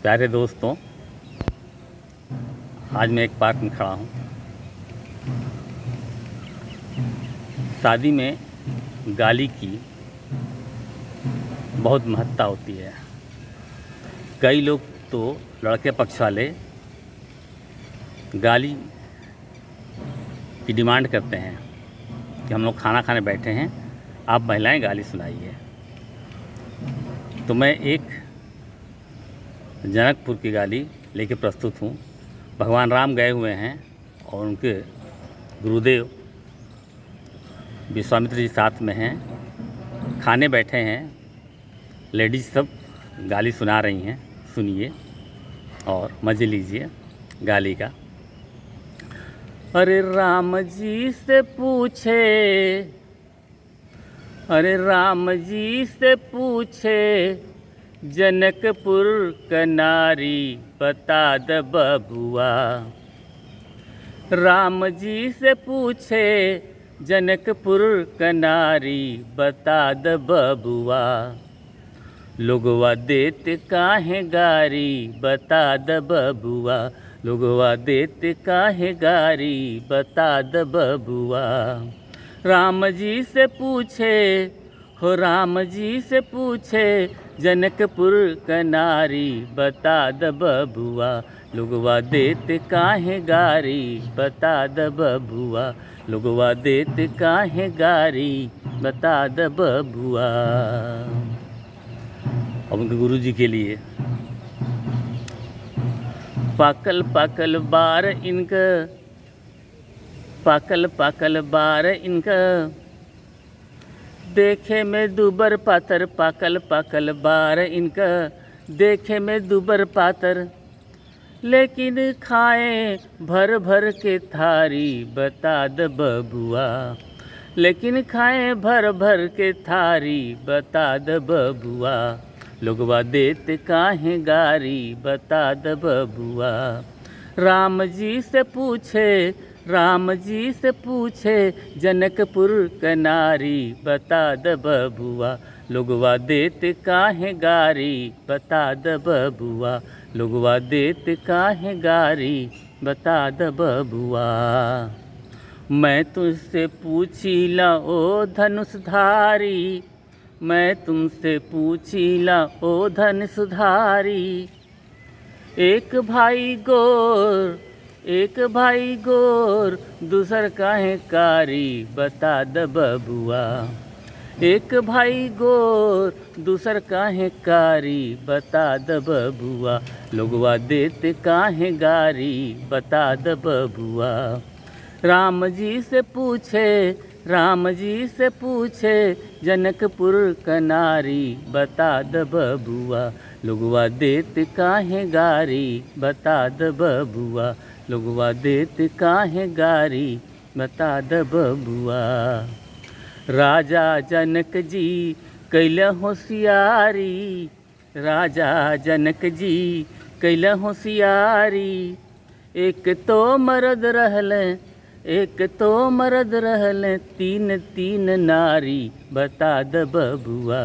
प्यारे दोस्तों, आज मैं एक पार्क में खड़ा हूँ। शादी में गाली की बहुत महत्ता होती है। कई लोग तो लड़के पक्ष वाले गाली की डिमांड करते हैं कि हम लोग खाना खाने बैठे हैं, आप महिलाएं गाली सुनाइए। तो मैं एक जनकपुर की गाली लेके प्रस्तुत हूँ। भगवान राम गए हुए हैं और उनके गुरुदेव विश्वामित्र जी साथ में हैं, खाने बैठे हैं। लेडीज सब गाली सुना रही हैं, सुनिए और मज़े लीजिए गाली का। अरे राम जी से पूछे, अरे राम जी से पूछे, जनकपुर का नारी बता द बबुआ। राम जी से पूछे, जनकपुर का नारी बता द बबुआ। लोगवा देते काहे गारी बता द बबुआ। लोगवा देते काहे गारी बता द बबुआ। राम जी से पूछे, हो राम जी से पूछे, जनकपुर का नारी बता द बबुआ। लोगवा देते काहे गारी बता द बबुआ। लोगवा देते काहे गारी बता द बबुआ। अब उनके गुरु जी के लिए। पाकल पाकल बार इनका, पाकल पाकल बार इनका, देखे में दुबर पातर। पाकल पाकल बार इनका, देखे में दुबर पातर, लेकिन खाए भर भर के थारी बता द बबुआ। लेकिन खाए भर भर के थारी बता द बबुआ। लोगवा देते काहे गारी बता द बबुआ। राम जी से पूछे, राम जी से पूछे, जनकपुर का नारी बता द बबुआ। लोगवा देते काहे गारी बता द बबुआ। लोगवा देते काहे गारी बता द बबुआ। मैं तुझसे पूछीला ओ धनुषधारी, मैं तुमसे पूछीला ओ धनुषधारी। एक भाई गोर, एक भाई गोर, दूसर काहे कारी बता द बबुआ। एक भाई गोर, दूसर काहे कारी बता द बबुआ। लोगवा देते काहे गारी बता द बबुआ। राम जी से पूछे, राम जी से पूछे, जनकपुर का नारी बता द बबुआ। लोगवा देते काहे गारी बता द बबुआ। लोगवा देते काहे गारी बता द बबुआ। राजा जनक जी कैल होशियारी, राजा जनक जी कैल होशियारी। एक तो मर्द रहले, एक तो मर्द रहले, तीन तीन नारी बता द बबुआ।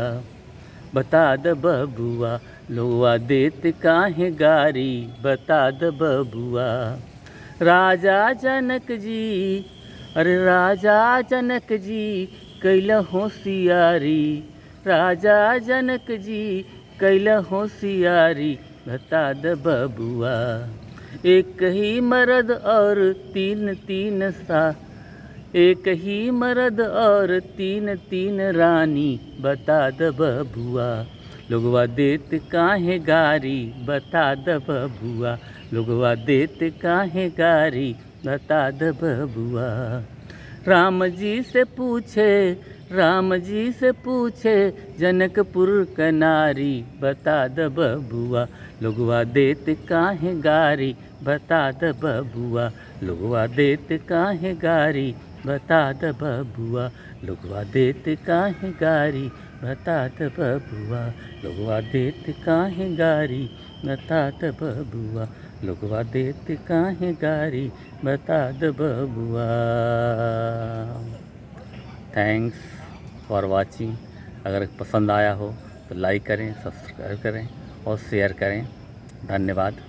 बता द बबुआ। लोगवा देते काहे गारी बता द बबुआ। राजा जनक जी, अरे राजा जनक जी कैल होशियारी। राजा जनक जी कैल होशियारी बता द बबुआ। एक ही मर्द और तीन तीन सा, एक ही मर्द और तीन तीन रानी बता द बबुआ। लोगवा देते काहे गारी बता द बबुआ। लोगवा देते काहे गारी बता द बबुआ। राम जी से पूछे, राम जी से पूछे, जनकपुर का नारी बता द बबुआ। लोगवा देते काहे गारी बता द बबुआ। लोगवा देते काहे गारी बता द बबुआ। लोगवा देते काहे गारी बता द बबुआ। लोगवा देते काहे गारी बता द बबुआ। लोगवा देते काहे गारी बता द बबुआ। Thanks for watching. अगर पसंद आया हो तो लाइक करें, सब्सक्राइब करें और शेयर करें। धन्यवाद।